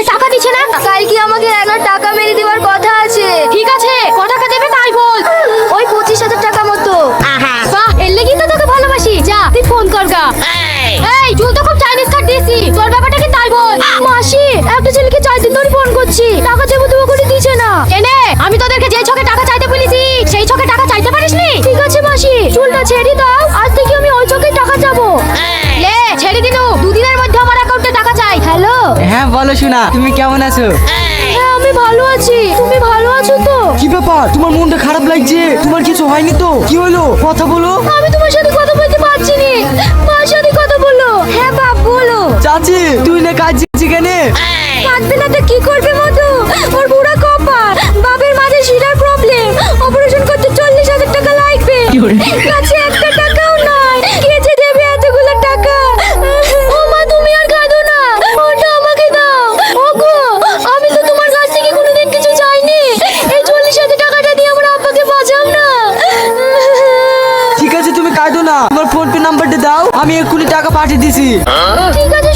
তাহলে টাকা দিচ্ছে না? কালকে আমাকে 1,000 টাকা মেরে দেওয়ার কথা আছে। ঠিক আছে, ক টাকা দেবে তাই বল। ওই 25,000 টাকা মতো। বাহ, এর লেগেই তো তোকে ভালোবাসি। যা তুই ফোন কর গা। এই চুল তো খুব চাইনিজ কাট দিয়েছি, তোর ব্যাপারটা কি তাই বল। মাসি, একটা ছেলেকে 4 দিন ধরে ফোন করছি, টাকা দেবো দেবো করে দিচ্ছে না। এনে আমি তোদেরকে যে ছকে টাকা চাইতে বলেছি সেই ছকে টাকা চাইতে পারিসনি। ঠিক আছে মাসি, চুলটা ছেড়ে দাও, আজ থেকে আমি ওই চোখে টাকা যাবো। লে ছেড়ে দিনু, দুদিনের মধ্যে আমার অ্যাকাউন্টে টাকা চাই। হ্যালো, হ্যাঁ বলো শোনা, তুমি কেমন আছো? হ্যাঁ আমি ভালো আছি, তুমি ভালো আছো তো? কি ব্যাপার, তোমার মনটা খারাপ লাগছে? তোমার কিছু হয়নি তো? কি হলো, কথা বলো। আমি তোমার সাথে কথা বলতে পারছি না, মার সাথে কথা বলো। হ্যাঁ বাপ বলো। চাচি তুই না কাজ কেনে? কাঁদবে না তো কি করবে মধু, ওর বুড়া কপাল, বাপের মাঝে শিরার প্রবলেম, অপারেশন করতে 40,000 টাকা লাগবে। কাছে একটা টাকাও নাই, কে যে দেবে এতগুলো টাকা? ও মা তুমি আর কাঁদো না, ওটা আমাকে দাও। ওগো, আমি তো তোমার কাছ থেকে কোনোদিন কিছু চাইনি, এই 40,000 টাকাটা দিয়ে আমার আব্বাকে বাঁচাও না। ঠিক আছে তুমি কাঁদো না, তোমার ফোন পে নাম্বারটা দাও, আমি এক্ষুনি টাকা পাঠিয়ে দিছি। ঠিক আছে